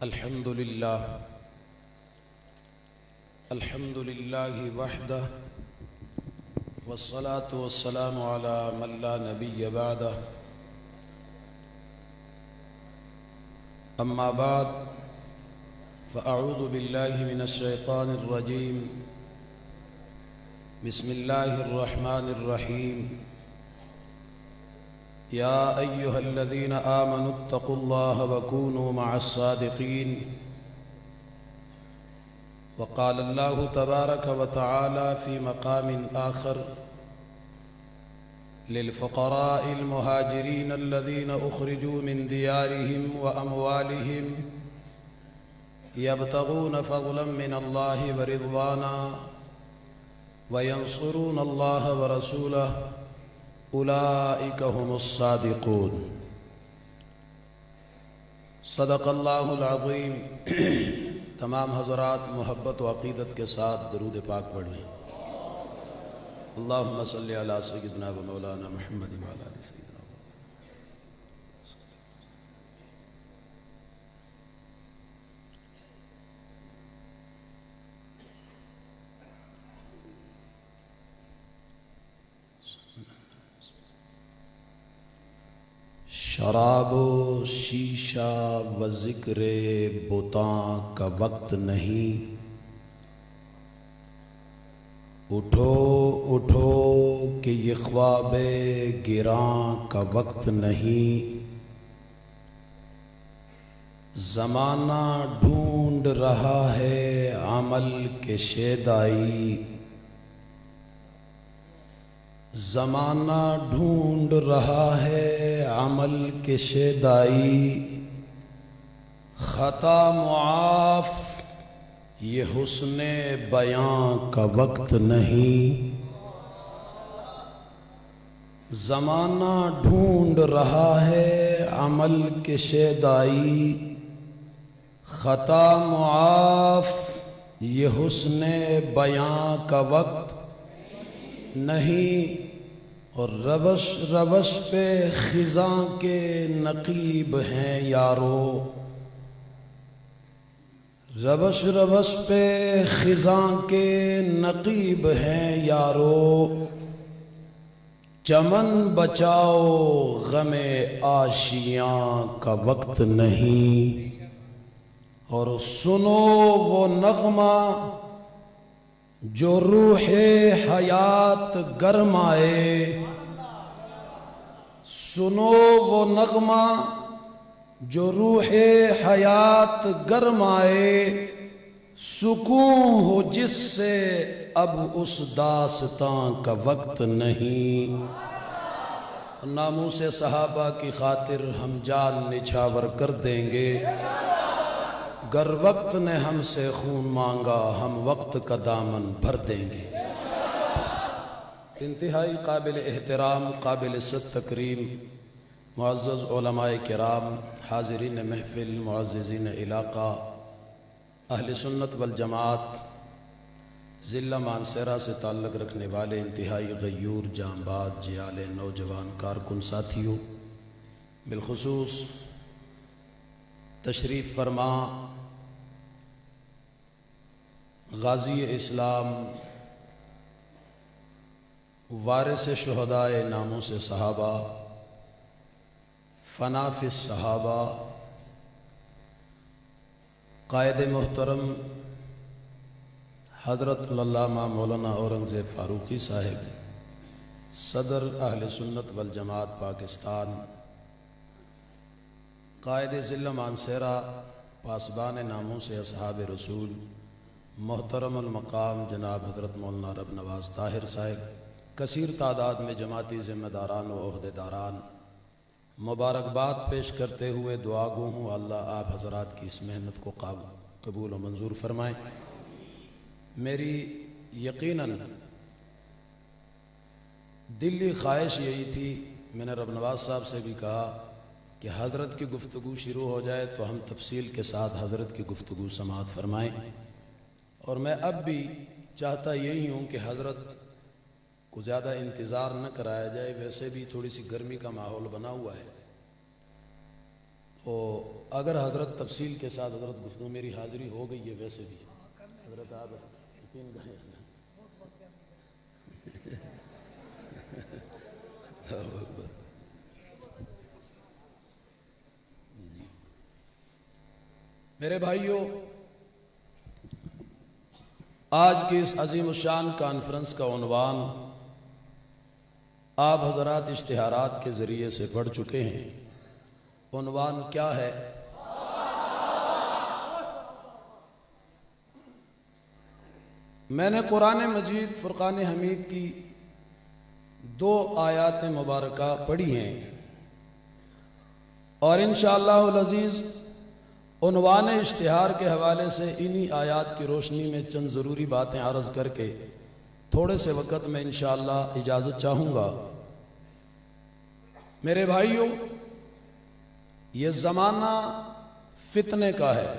الحمد لله وحده والصلاة والسلام على من لا نبي بعده أما بعد فأعوذ بالله من الشيطان الرجيم بسم الله الرحمن الرحيم يا أيها الذين آمنوا اتقوا الله وكونوا مع الصادقين وقال الله تبارك وتعالى في مقام آخر للفقراء المهاجرين الذين أخرجوا من ديارهم وأموالهم يبتغون فضلا من الله ورضوانا وينصرون الله ورسوله اولئک هم الصادقون صدق اللہ العظیم۔ تمام حضرات محبت و عقیدت کے ساتھ درود پاک پڑھ لیں۔ اللہم صلی علی سیدنا و مولانا محمد و علی آل سیدنا۔ شراب و شیشہ و ذکر بتاں کا وقت نہیں، اٹھو اٹھو کہ یہ خواب گراں کا وقت نہیں۔ زمانہ ڈھونڈ رہا ہے عمل کے شیدائی، زمانہ ڈھونڈ رہا ہے عمل کے شیدائی۔ خطا معاف یہ حسن بیاں کا وقت نہیں، زمانہ ڈھونڈ رہا ہے عمل کے شیدائی۔ خطا معاف یہ حسن بیاں کا وقت نہیں، اور روش روش پہ خزاں کے نقیب ہیں یارو، روش روش پہ خزاں کے نقیب ہیں یارو۔ چمن بچاؤ غم آشیاں کا وقت نہیں، اور سنو وہ نغمہ جو روح حیات گرمائے، سنو وہ نغمہ جو روح حیات گرمائے۔ سکون ہو جس سے اب اس داستاں کا وقت نہیں۔ ناموس صحابہ کی خاطر ہم جان نچھاور کر دیں گے، گر وقت نے ہم سے خون مانگا ہم وقت کا دامن بھر دیں گے۔ انتہائی قابل احترام، قابل ست تکریم معزز علماء کرام، حاضرین محفل، معززین علاقہ، اہل سنت والجماعت، ضلع مانسہرہ سے تعلق رکھنے والے انتہائی غیور، جانباز، جیال، نوجوان کارکن ساتھیوں، بالخصوص تشریف فرما غازی اسلام، وارث شہدائے ناموس صحابہ، فنا فی الصحابہ، قائد محترم حضرت علامہ مولانا اورنگزیب فاروقی صاحب، صدر اہل سنت والجماعت پاکستان، قائد ضلع مانسہرہ، پاسبان ناموس اصحاب رسول، محترم المقام جناب حضرت مولانا رب نواز طاہر صاحب، کثیر تعداد میں جماعتی ذمہ داران و عہدیداران، مبارکباد پیش کرتے ہوئے دعا گو ہوں اللہ آپ حضرات کی اس محنت کو قبول و منظور فرمائیں۔ میری یقیناً دلی خواہش یہی تھی، میں نے رب نواز صاحب سے بھی کہا کہ حضرت کی گفتگو شروع ہو جائے تو ہم تفصیل کے ساتھ حضرت کی گفتگو سماعت فرمائیں، اور میں اب بھی چاہتا یہی ہوں کہ حضرت کو زیادہ انتظار نہ کرایا جائے، ویسے بھی تھوڑی سی گرمی کا ماحول بنا ہوا ہے، اگر حضرت تفصیل کے ساتھ حضرت گفتگو، میری حاضری ہو گئی ہے ویسے بھی حضرت آپ یقین کریں میرے بھائیوں، آج کی اس عظیم الشان کانفرنس کا عنوان آپ حضرات اشتہارات کے ذریعے سے پڑھ چکے ہیں۔ عنوان کیا ہے؟ میں نے قرآن مجید فرقان حمید کی 2 آیات مبارکہ پڑھی ہیں، اور انشاءاللہ العزیز عنوان اشتہار کے حوالے سے انہی آیات کی روشنی میں چند ضروری باتیں عرض کر کے تھوڑے سے وقت میں انشاءاللہ اجازت چاہوں گا۔ میرے بھائیوں، یہ زمانہ فتنے کا ہے،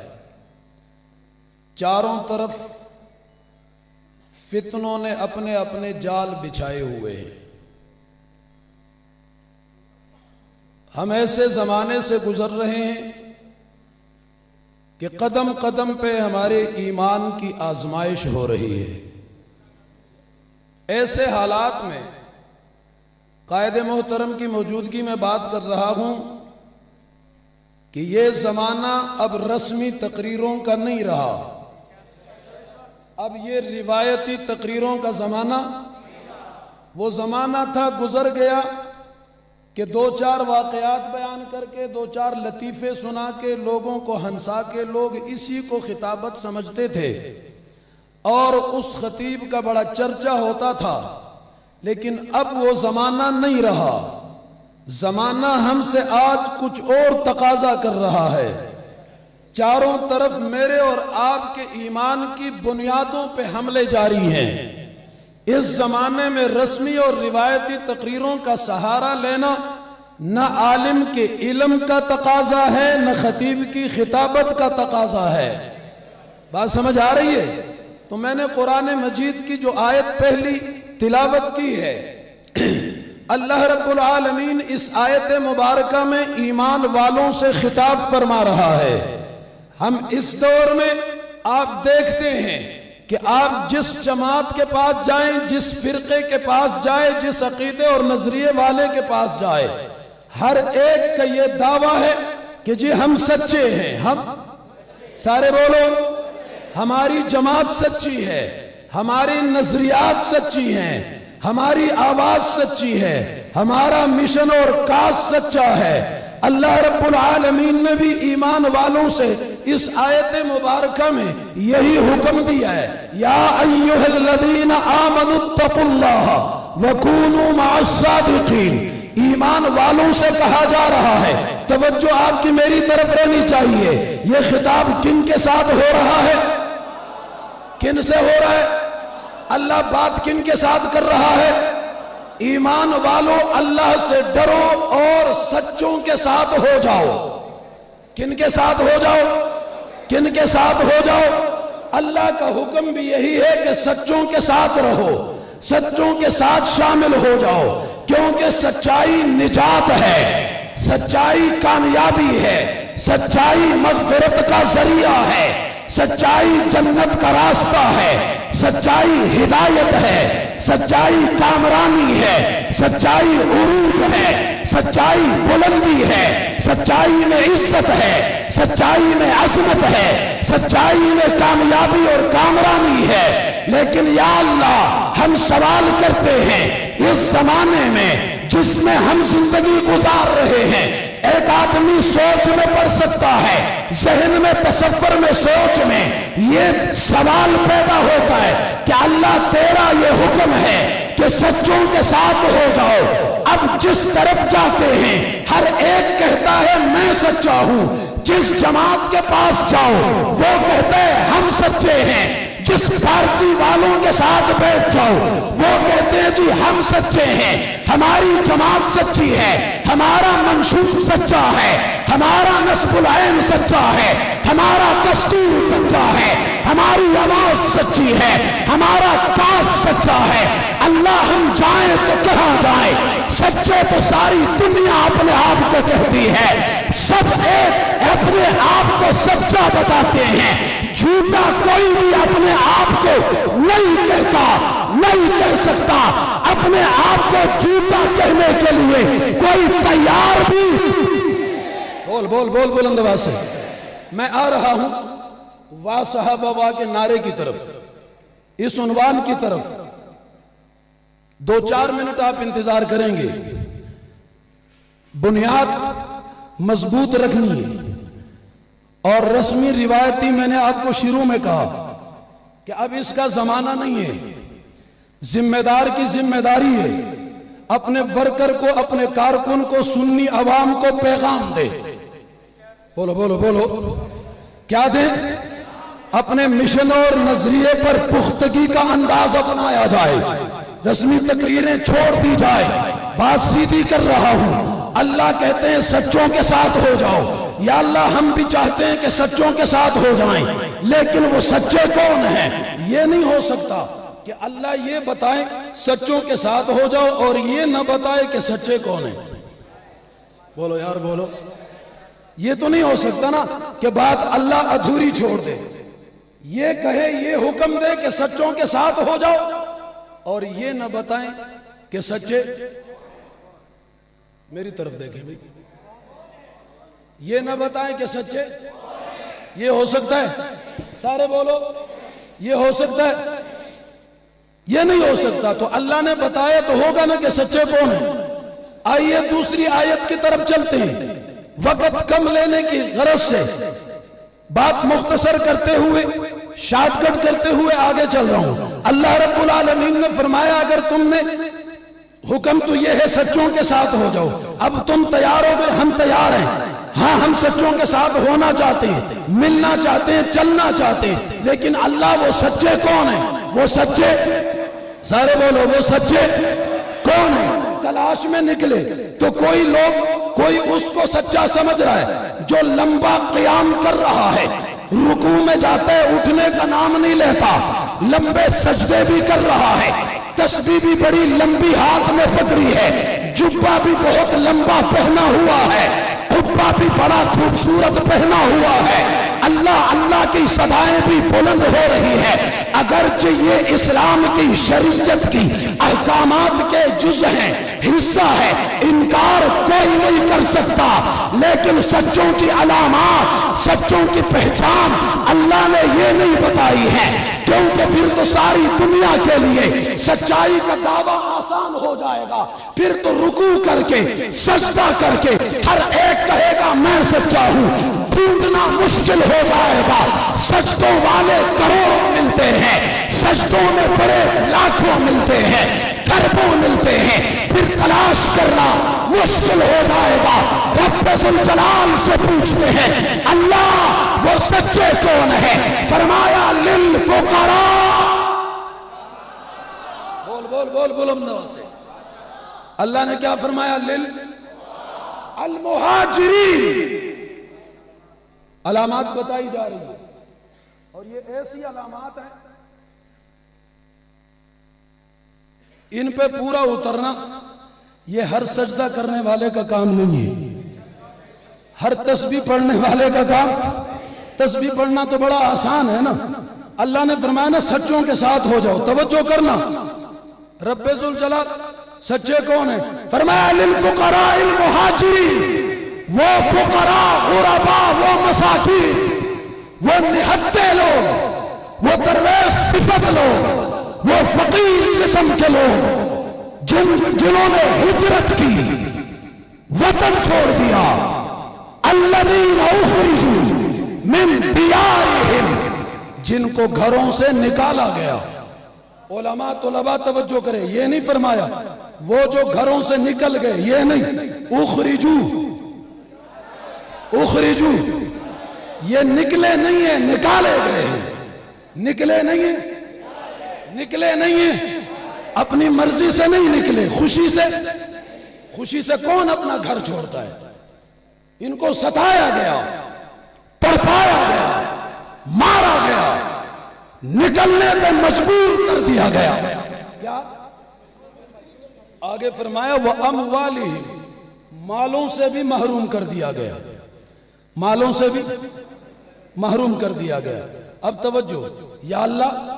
چاروں طرف فتنوں نے اپنے اپنے جال بچھائے ہوئے ہیں۔ ہم ایسے زمانے سے گزر رہے ہیں کہ قدم قدم پہ ہمارے ایمان کی آزمائش ہو رہی ہے۔ ایسے حالات میں قائد محترم کی موجودگی میں بات کر رہا ہوں کہ یہ زمانہ اب رسمی تقریروں کا نہیں رہا، اب یہ روایتی تقریروں کا زمانہ، وہ زمانہ تھا گزر گیا کہ 2-4 واقعات بیان کر کے 2-4 لطیفے سنا کے لوگوں کو ہنسا کے لوگ اسی کو خطابت سمجھتے تھے اور اس خطیب کا بڑا چرچا ہوتا تھا۔ لیکن اب وہ زمانہ نہیں رہا، زمانہ ہم سے آج کچھ اور تقاضا کر رہا ہے۔ چاروں طرف میرے اور آپ کے ایمان کی بنیادوں پہ حملے جاری ہیں۔ اس زمانے میں رسمی اور روایتی تقریروں کا سہارا لینا نہ عالم کے علم کا تقاضا ہے، نہ خطیب کی خطابت کا تقاضا ہے۔ بات سمجھ آ رہی ہے؟ تو میں نے قرآن مجید کی جو آیت پہلی تلاوت کی ہے، اللہ رب العالمین اس آیت مبارکہ میں ایمان والوں سے خطاب فرما رہا ہے۔ ہم اس دور میں آپ دیکھتے ہیں کہ آپ جس جماعت کے پاس جائیں، جس فرقے کے پاس جائیں، جس عقیدے اور نظریے والے کے پاس جائیں، ہر ایک کا یہ دعویٰ ہے کہ جی ہم سچے ہیں، ہم سارے بولو ہماری جماعت سچی ہے، ہماری نظریات سچی ہیں، ہماری آواز سچی ہے، ہمارا مشن اور کاز سچا ہے۔ اللہ رب العالمین نے بھی ایمان والوں سے اس آیت مبارکہ میں یہی حکم دیا ہے، یا ایھا الذین آمنوا اتقوا اللہ وکونوا مع الصادقین۔ ایمان والوں سے کہا جا رہا ہے، توجہ آپ کی میری طرف رہنی چاہیے۔ یہ خطاب کن کے ساتھ ہو رہا ہے؟ کن سے ہو رہا ہے؟ اللہ بات کن کے ساتھ کر رہا ہے؟ ایمان والوں اللہ سے ڈرو اور سچوں کے ساتھ ہو جاؤ۔ کن کے ساتھ ہو جاؤ؟ کن کے ساتھ ہو جاؤ؟ اللہ کا حکم بھی یہی ہے کہ سچوں کے ساتھ رہو، سچوں کے ساتھ شامل ہو جاؤ، کیونکہ سچائی نجات ہے، سچائی کامیابی ہے، سچائی مغفرت کا ذریعہ ہے، سچائی جنت کا راستہ ہے، سچائی ہدایت ہے، سچائی کامرانی ہے، سچائی عروج ہے، سچائی بلندی ہے، سچائی میں عزت ہے، سچائی میں عظمت ہے، سچائی میں کامیابی اور کامرانی ہے۔ لیکن یا اللہ، ہم سوال کرتے ہیں اس زمانے میں جس میں ہم زندگی گزار رہے ہیں، ایک آدمی سوچ میں پڑ سکتا ہے، ذہن میں تصور میں سوچ میں یہ سوال پیدا ہوتا ہے کہ اللہ تیرا یہ حکم ہے کہ سچوں کے ساتھ ہو جاؤ۔ اب جس طرف جاتے ہیں ہر ایک کہتا ہے میں سچا ہوں، جس جماعت کے پاس جاؤ وہ کہتا ہے ہم سچے ہیں، جس پارٹی والوں کے ساتھ بیٹھ جاؤ وہ کہتے ہیں جی ہم سچے ہیں، ہماری جماعت سچی ہے، ہمارا منشور سچا ہے، ہمارا نسب العین سچا ہے، ہمارا دستور سچا ہے، ہماری آواز سچی ہے، ہمارا کاز سچا ہے۔ اللہ ہم جائیں تو کہاں جائیں؟ سچے تو ساری دنیا اپنے آپ کو کہتی ہے، سب ایک اپنے آپ کو سچا بتاتے ہیں، جھوٹا کوئی بھی اپنے آپ کو نہیں کہتا، نہیں کہہ سکتا۔ اپنے آپ کو جھوٹا کہنے کے لیے کوئی تیار بھی بول بول بول بلند آواز سے۔ میں آ رہا ہوں واہ صحابہ واہ کے نعرے کی طرف، اس عنوان کی طرف 2-4 منٹ آپ انتظار کریں گے۔ بنیاد مضبوط رکھنی ہے، اور رسمی روایتی میں نے آپ کو شروع میں کہا کہ اب اس کا زمانہ نہیں ہے، ذمہ دار کی ذمہ داری ہے اپنے ورکر کو، اپنے کارکن کو، سنی عوام کو پیغام دے۔ بولو بولو بولو، کیا دیں؟ اپنے مشن اور نظریے پر پختگی کا انداز اپنایا جائے، رسمی تقریریں چھوڑ دی جائے۔ بات سیدھی کر رہا ہوں، اللہ کہتے ہیں سچوں کے ساتھ ہو جاؤ، یا اللہ ہم بھی چاہتے ہیں کہ سچوں کے ساتھ ہو جائیں، لیکن وہ سچے کون ہیں؟ یہ نہیں ہو سکتا کہ اللہ یہ بتائے سچوں کے ساتھ ہو جاؤ اور یہ نہ بتائے کہ سچے کون ہیں۔ بولو یار بولو، یہ تو نہیں ہو سکتا نا کہ بات اللہ ادھوری چھوڑ دے، یہ کہے، یہ حکم دے کہ سچوں کے ساتھ ہو جاؤ اور یہ نہ بتائیں کہ سچے، میری طرف دیکھیں بھائی، یہ نہ بتائیں کہ سچے، یہ ہو سکتا ہے؟ سارے بولو، یہ ہو سکتا ہے؟ یہ نہیں ہو سکتا۔ تو اللہ نے بتایا تو ہوگا نا کہ سچے کون ہیں۔ آئیے دوسری آیت کی طرف چلتے ہیں، وقت کم لینے کی غرض سے بات مختصر کرتے ہوئے، شارٹ کٹ کرتے ہوئے آگے چل رہا ہوں۔ اللہ رب العالمین نے فرمایا اگر تم نے حکم تو یہ ہے سچوں کے ساتھ ہو جاؤ، اب تم تیار ہو گئے، ہم تیار ہیں، ہاں ہم سچوں کے ساتھ ہونا چاہتے ہیں، ملنا چاہتے ہیں، چلنا چاہتے ہیں، لیکن اللہ وہ سچے کون ہیں؟ وہ سچے، سارے بولو، وہ سچے کون ہیں؟ تلاش میں نکلے تو کوئی لوگ، کوئی اس کو سچا سمجھ رہا ہے جو لمبا قیام کر رہا ہے، رکوع میں جاتا ہے، اٹھنے کا نام نہیں لیتا، لمبے سجدے بھی کر رہا ہے، تسبیح بھی بڑی لمبی ہاتھ میں پکڑی ہے، جبہ بھی بہت لمبا پہنا ہوا ہے، قبہ بھی بڑا خوبصورت پہنا ہوا ہے، اللہ اللہ کی صدائیں بھی بلند ہو رہی ہے، اگرچہ یہ اسلام کی شریعت کی احکامات کے جز ہیں، حصہ ہے، انکار کوئی نہیں کر سکتا، لیکن سچوں کی علامات، سچوں کی پہچان اللہ نے یہ نہیں بتائی ہے، کیونکہ پھر تو ساری دنیا کے لیے سچائی کا دعویٰ آسان ہو جائے گا، پھر تو رکوع کر کے، سجدہ کر کے ہر ایک کہے گا میں سچا ہوں، ڈھونڈنا مشکل ہو جائے گا۔ سجدوں والے کروڑوں ملتے ہیں، سجدوں میں بڑے لاکھوں ملتے ہیں، کربوں ملتے ہیں، پھر تلاش کرنا مشکل ہو جائے گا۔ رب ذوالجلال سے پوچھتے ہیں اللہ وہ سچے کون ہے؟ فرمایا للفقراء، بول بول بول بلند سے، اللہ نے کیا فرمایا؟ المہاجرین، علامات بتائی جا رہی ہے، اور یہ ایسی علامات ہیں ان پہ پورا اترنا یہ ہر سجدہ کرنے والے کا کام نہیں ہے، ہر تسبیح پڑھنے والے کا کام۔ تسبیح پڑھنا تو بڑا آسان ہے نا، اللہ نے فرمایا نا سچوں کے ساتھ ہو جاؤ، توجہ کرنا، رب ذوالجلال سچے کون ہیں؟ فرمایا للفقراء المہاجرین، وہ فقراء، غرباء، وہ مساکین، وہ نہتے لوگ، وہ درویش صفت لوگ، وہ فقیر قسم کے لوگ جنہوں نے ہجرت کی، وطن چھوڑ دیا، الذین اخرجوا من دیارہم، جن کو گھروں سے نکالا گیا۔ علماء طلباء توجہ کرے، یہ نہیں فرمایا وہ جو گھروں سے نکل گئے، یہ نہیں، اخرجو، یہ نکلے نہیں ہیں، نکالے گئے ہیں، نکلے نہیں ہیں، نکلے نہیں ہیں، اپنی مرضی سے نہیں نکلے، خوشی سے۔ خوشی سے کون اپنا گھر چھوڑتا ہے؟ ان کو ستایا گیا، تڑپایا گیا، مارا گیا، نکلنے پہ مجبور کر دیا گیا۔ کیا آگے فرمایا وہ اموالہم، مالوں سے بھی محروم کر دیا گیا، مالوں سے بھی محروم کر دیا گیا۔ اب توجہ، یا اللہ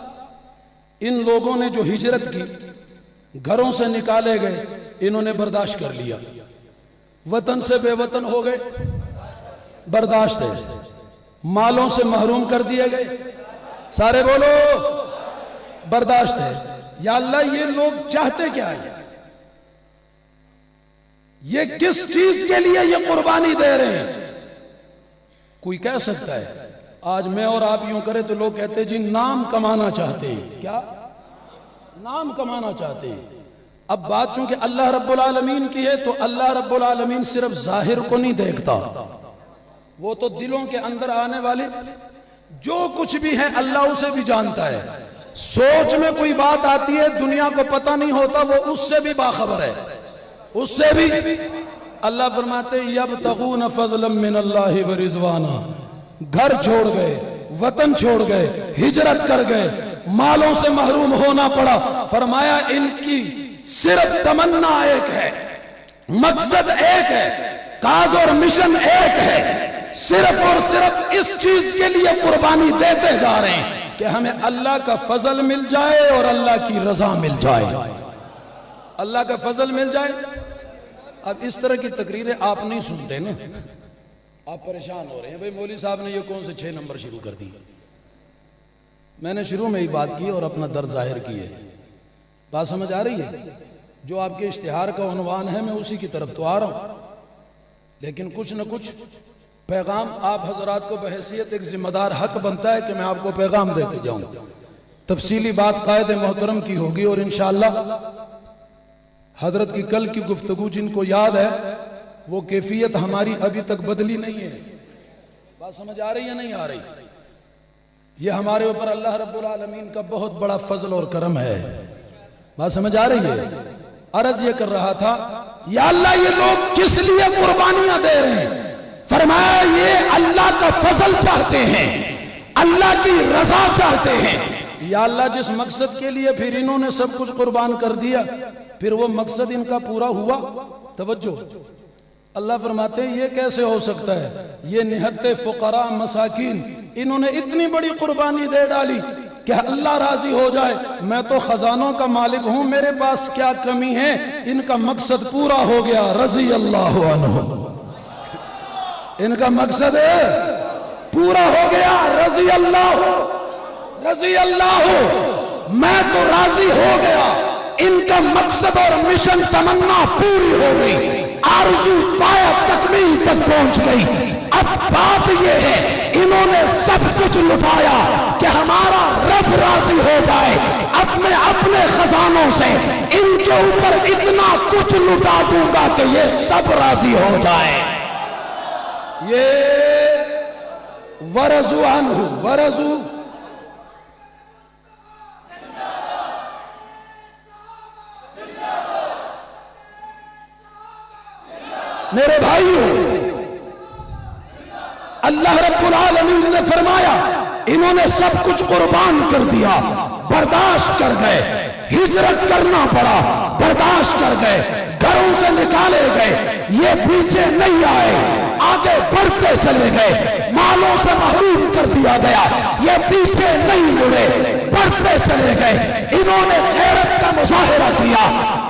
ان لوگوں نے جو ہجرت کی، گھروں سے نکالے گئے، انہوں نے برداشت کر لیا، وطن سے بے وطن ہو گئے، برداشت ہے، مالوں سے محروم کر دیے گئے، سارے بولو برداشت ہے۔ یا اللہ یہ لوگ چاہتے کیا ہے؟ یہ کس چیز کے لیے یہ قربانی دے رہے ہیں؟ کوئی کہہ سکتا ہے آج میں اور آپ یوں کرے تو لوگ کہتے ہیں جی نام کمانا چاہتے ہیں، کیا نام کمانا چاہتے ہیں۔ اب بات چونکہ اللہ رب العالمین کی ہے تو اللہ رب العالمین صرف ظاہر کو نہیں دیکھتا، وہ تو دلوں کے اندر آنے والے جو کچھ بھی ہے اللہ اسے بھی جانتا ہے۔ سوچ میں کوئی بات آتی ہے دنیا کو پتہ نہیں ہوتا، وہ اس سے بھی باخبر ہے، اس سے بھی۔ اللہ فرماتے یبتغون فضلا من اللہ ورضوانا، گھر چھوڑ گئے، وطن چھوڑ گئے، ہجرت کر گئے، مالوں سے محروم ہونا پڑا۔ فرمایا ان کی صرف تمنا ایک ہے، مقصد ایک ہے، کاز اور مشن ایک ہے، صرف اور صرف اس چیز کے لیے قربانی دیتے جا رہے ہیں کہ ہمیں اللہ کا فضل مل جائے اور اللہ کی رضا مل جائے، اللہ کا فضل مل جائے۔ اب اس طرح کی تقریریں آپ نہیں سنتے نا، آپ پریشان ہو رہے ہیں بھئی مولوی صاحب نے یہ کون سے 6 نمبر شروع کر دی۔ میں نے شروع میں ہی بات کی اور اپنا درد ظاہر کی ہے، بات سمجھ آ رہی ہے؟ جو آپ کے اشتہار کا عنوان ہے میں اسی کی طرف تو آ رہا ہوں، لیکن کچھ نہ کچھ پیغام آپ حضرات کو بحیثیت ایک ذمہ دار حق بنتا ہے کہ میں آپ کو پیغام دیتے جاؤں۔ تفصیلی بات قائد محترم کی ہوگی اور انشاءاللہ حضرت کی کل کی گفتگو جن کو یاد ہے وہ کیفیت ہماری ابھی تک بدلی نہیں ہے، بات سمجھ آ رہی ہے نہیں آ رہی؟ یہ ہمارے اوپر اللہ رب العالمین کا بہت بڑا فضل اور کرم ہے، بات سمجھ آ رہی ہے؟ عرض یہ کر رہا تھا یا اللہ یہ لوگ کس لیے قربانیاں دے رہے ہیں؟ فرمایا یہ اللہ کا فضل چاہتے ہیں، اللہ کی رضا چاہتے ہیں۔ یا اللہ جس مقصد کے لیے پھر انہوں نے سب کچھ قربان کر دیا، پھر وہ مقصد ان کا پورا ہوا؟ توجہ، اللہ فرماتے ہیں یہ کیسے ہو سکتا ہے؟ یہ نہتے فقراء مساکین انہوں نے اتنی بڑی قربانی دے ڈالی کہ اللہ راضی ہو جائے، میں تو خزانوں کا مالک ہوں، میرے پاس کیا کمی ہے؟ ان کا مقصد پورا ہو گیا، رضی اللہ عنہ، ان کا مقصد پورا ہو گیا، رضی اللہ، میں تو راضی ہو گیا، ان کا مقصد اور مشن تمنا پوری ہو گئی، آرزو پایا تکمیل تک پہنچ گئی۔ اب بات یہ ہے انہوں نے سب کچھ لٹایا کہ ہمارا رب راضی ہو جائے، اپنے خزانوں سے ان کے اوپر اتنا کچھ لٹا دوں گا کہ یہ سب راضی ہو جائے۔ یہ ورزو عنہ، ورزو میرے بھائیو، اللہ رب العالمین نے فرمایا انہوں نے سب کچھ قربان کر دیا، برداشت کر گئے، ہجرت کرنا پڑا، برداشت کر گئے، گھروں سے نکالے گئے، یہ پیچھے نہیں آئے، آگے بڑھتے چلے گئے، مالوں سے محروم کر دیا گیا، یہ پیچھے نہیں مڑے، بڑھتے چلے گئے، انہوں نے غیرت کا مظاہرہ کیا،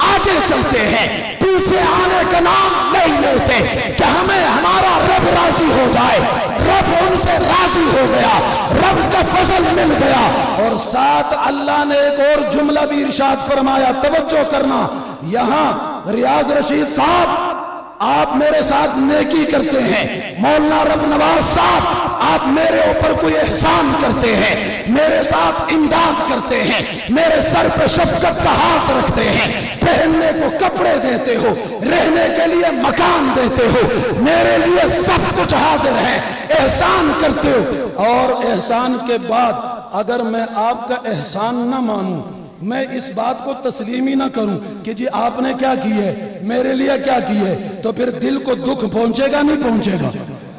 آگے چلتے ہیں، پیچھے آنے کا نام نہیں لیتے کہ ہمیں ہمارا رب راضی ہو جائے۔ رب ان سے راضی ہو گیا، رب کا فضل مل گیا، اور ساتھ اللہ نے ایک اور جملہ بھی ارشاد فرمایا، توجہ کرنا، یہاں ریاض رشید صاحب آپ میرے ساتھ نیکی کرتے ہیں، مولانا رب نواز صاحب آپ میرے اوپر کوئی احسان کرتے ہیں، میرے ساتھ امداد کرتے ہیں، میرے سر پہ شفقت کا ہاتھ رکھتے ہیں، پہننے کو کپڑے دیتے ہو، رہنے کے لیے مکان دیتے ہو، میرے لیے سب کچھ حاضر ہے، احسان کرتے ہو، اور احسان کے بعد اگر میں آپ کا احسان نہ مانوں، میں اس بات کو تسلیم ہی نہ کروں کہ جی آپ نے کیا کی ہے، میرے لیے کیا کی ہے، تو پھر دل کو دکھ پہنچے گا نہیں پہنچے گا؟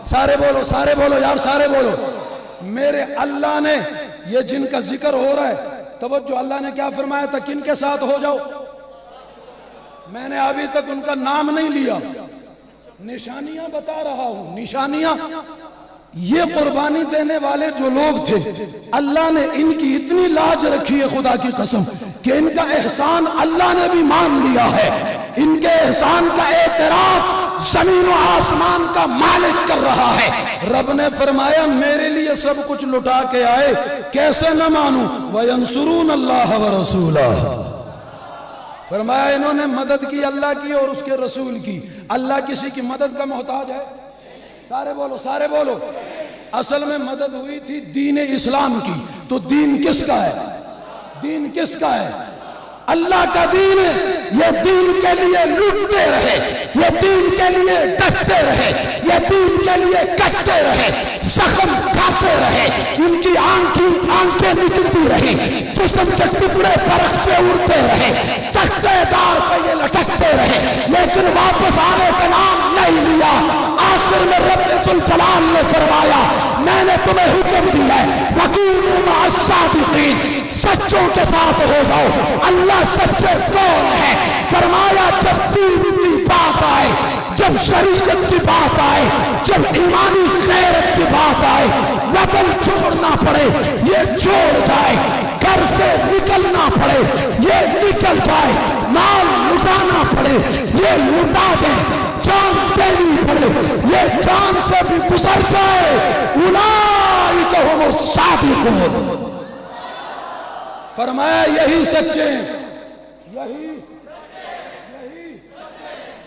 سارے بولو یار، سارے بولو۔ میرے اللہ نے یہ جن کا ذکر ہو رہا ہے، توجہ، اللہ نے کیا فرمایا تھا؟ کن کے ساتھ ہو جاؤ؟ میں نے ابھی تک ان کا نام نہیں لیا، نشانیاں بتا رہا ہوں، نشانیاں۔ یہ قربانی دینے والے جو لوگ تھے، اللہ نے ان کی اتنی لاج رکھی ہے خدا کی قسم کہ ان کا احسان اللہ نے بھی مان لیا ہے۔ ان کے احسان کا اعتراف زمین و آسمان کا مالک کر رہا ہے۔ رب نے فرمایا میرے لیے سب کچھ لٹا کے آئے، کیسے نہ مانوں؟ وَيَنْصُرُونَ اللَّهَ وَرَسُولَهُ، فرمایا انہوں نے مدد کی اللہ کی اور اس کے رسول کی۔ اللہ کسی کی مدد کا محتاج ہے؟ سارے بولو، سارے بولو۔ اصل میں مدد ہوئی تھی دین اسلام کی، تو دین کس کا ہے؟ دین کس کا ہے؟ اللہ کا دین ہے۔ یہ دین کے لیے لٹتے رہے، یہ دین کے لیے ڈٹتے رہے، یہ دین کے لیے کٹتے رہے، زخم کھاتے رہے، ان کی آنکھیں نکلتی رہی، جسم کے ٹکڑے پرخچے اڑتے رہے، تختے دار پہ یہ لٹکتے رہے، لیکن واپس آنے کا نام نہیں لیا۔ آخر میں رب ذوالجلال نے فرمایا میں نے تمہیں حکم دیا ہے وَكُونُوا مَعَ الصَّادِقِينَ، سچوں کے ساتھ ہو جاؤ۔ اللہ سچے کون ہے؟ فرمایا جب دین کی بات آئے، جب شریعت کی بات آئے، جب ایمانی غیرت کی بات آئے، وطن چھوڑنا پڑے یہ چھوڑ جائے، گھر سے نکلنا پڑے یہ نکل جائے، مال لٹانا پڑے یہ لٹا دے، جان دینی پڑے یہ جان سے بھی گزر جائے۔ اولئک ھم الصادقون، فرمایا یہی سچے ہیں،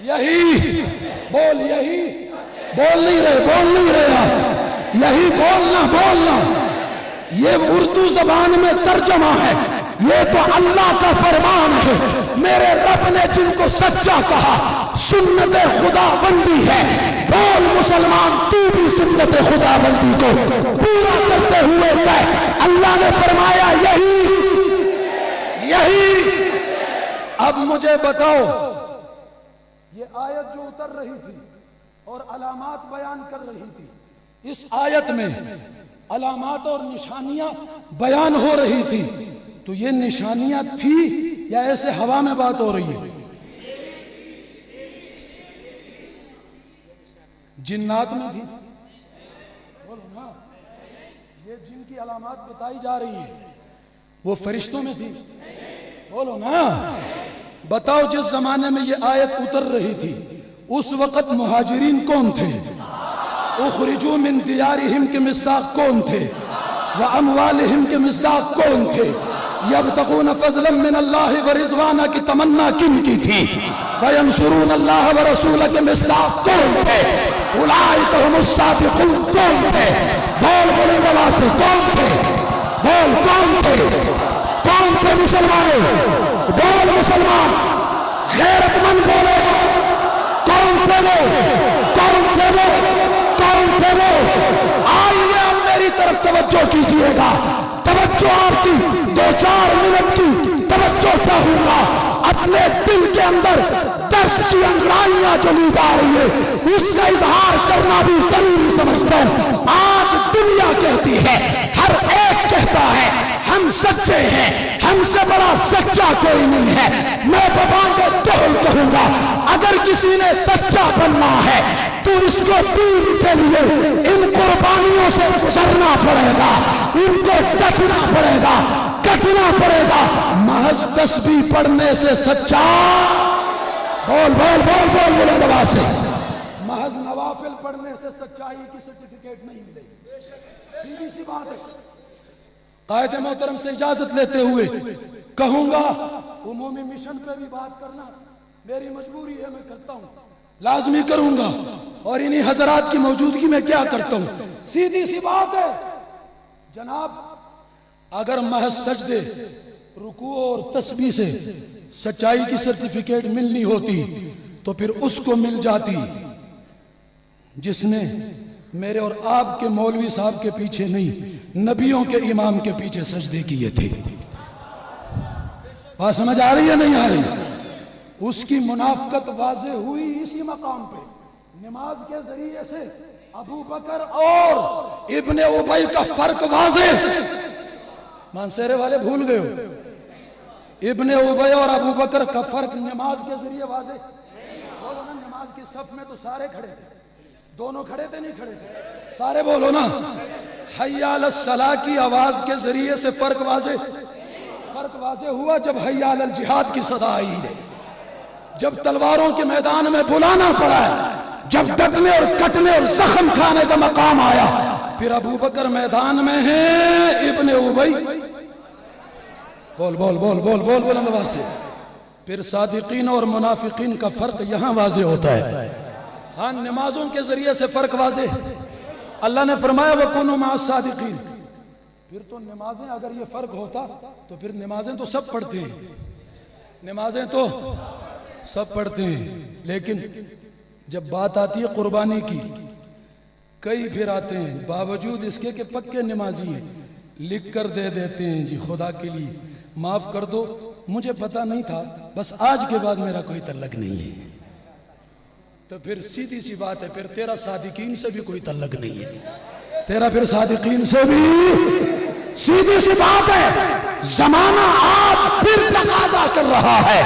یہی بول، یہی بول نہیں رہے، یہی بولنا۔ یہ اردو زبان میں ترجمہ ہے، یہ تو اللہ کا فرمان ہے۔ میرے رب نے جن کو سچا کہا سنت خدا بندی ہے، بول مسلمان تو بھی سنت خدا بندی کو پورا کرتے ہوئے کہہ، اللہ نے فرمایا یہی۔ اب مجھے بتاؤ، یہ آیت جو اتر رہی تھی اور علامات بیان کر رہی تھی، اس آیت میں علامات اور نشانیاں بیان ہو رہی تھی، تو یہ نشانیاں تھی یا ایسے ہوا میں بات ہو رہی ہے؟ جنات میں تھی؟ بولو نا، یہ جن کی علامات بتائی جا رہی ہیں وہ فرشتوں میں تھی؟ بولو نا۔ بتاؤ جس زمانے میں یہ آیت اتر رہی تھی اس وقت مہاجرین کون تھے؟ اخرجوا من دیارہم کے مصداق کون تھے؟ واموالہم کے مصداق کون تھے؟ یبتغون فضلا من اللہ ورضوانا کی تمنا کن کی تھی؟ وینصرون اللہ ورسولہ کے مصداق کون تھے؟ اولئک ھم الصادقون کون تھے؟ بول بلند آواز سے کون تھے؟ بول کون تھے؟ کون تھے مسلمانوں؟ بول مسلمان، غیرت مند بولے، کون تھے وہ؟ کون تھے وہ؟ کون تھے وہ؟ آئیے اب میری طرف توجہ کیجئے گا، توجہ آپ کی 2-4 منٹ کی توجہ چاہوں گا۔ اپنے دل کے اندر درد کی انگڑائیاں جو لی جا رہی ہے اس کا اظہار کرنا بھی ضروری سمجھتا ہوں۔ آج دنیا کہتی ہے، ہر ایک کہتا ہے ہم سچے ہیں، ہم سے بڑا سچا کوئی نہیں ہے۔ میں ببانگ دہل کہوں گا، اگر کسی نے سچا بننا ہے تو اس کو دین کے لیے ان قربانیوں سے گزرنا پڑے گا، ان کو ڈٹنا پڑے گا، کٹنا پڑے گا۔ محض تسبیح پڑھنے سے سچا، بول بول بول بول بول دبا سے، محض نوافل پڑھنے سے سچائی کی سرٹیفکیٹ نہیں ملے گی، سیدھی سی بات ہے۔ قائد محترم سے اجازت لیتے ہوئے کہوں گا عمومی مشن پہ بھی بات کرنا میری مجبوری ہے، میں کرتا ہوں، لازمی کروں گا، اور انہی حضرات کی موجودگی میں کیا کرتا ہوں، سیدھی سی بات ہے جناب۔ اگر محض سجدے، رکوع اور تسبیح سے سچائی کی سرٹیفکیٹ ملنی ہوتی تو پھر اس کو مل جاتی جس نے میرے اور آپ کے مولوی صاحب کے پیچھے نہیں، نبیوں کے امام کے پیچھے سجدے کیے تھے۔ بات سمجھ آ رہی ہے نہیں آ رہی؟ اس کی منافقت واضح ہوئی اسی مقام پہ، نماز کے ذریعے سے ابو بکر اور ابن ابی کا فرق واضح۔ مانسیرے والے بھول گئے ہو، ابن ابی اور ابو بکر کا فرق نماز کے ذریعے واضح بولو نا. نماز کی صف میں تو سارے کھڑے تھے, دونوں کھڑے تھے نہیں کھڑے تھے, سارے بولو نا. حی علی الصلاۃ کی آواز کے ذریعے سے فرق واضح ہوا جب حی علی الجہاد کی صدا آئی ہے, جب تلواروں کے میدان میں بلانا پڑا ہے, جب ڈٹنے اور کٹنے اور زخم کھانے کا مقام آیا, پھر ابو بکر میدان میں ہیں, ابن ابی بول بول بول بول بول بول آواز سے. پھر صادقین اور منافقین کا فرق یہاں واضح ہوتا ہے. ہاں نمازوں کے ذریعے سے فرق واضح. اللہ نے فرمایا وَكُونُوا مَعَ الصَّادِقِينَ. پھر تو نمازیں اگر یہ فرق ہوتا تو پھر نمازیں تو سب پڑھتے ہیں, نمازیں تو سب پڑھتے ہیں, لیکن جب بات آتی ہے قربانی کی, کئی پھر آتے ہیں باوجود اس کے کہ پکے نمازی ہیں, لکھ کر دے دیتے ہیں جی خدا کے لیے معاف کر دو, مجھے پتا نہیں تھا, بس آج کے بعد میرا کوئی تعلق نہیں ہے. تو پھر سیدھی سی بات ہے, پھر تیرا صادقین سے بھی کوئی تعلق نہیں ہے, تیرا پھر صادقین سے بھی سیدھی سی بات ہے. زمانہ آپ پھر تقاضا کر رہا ہے,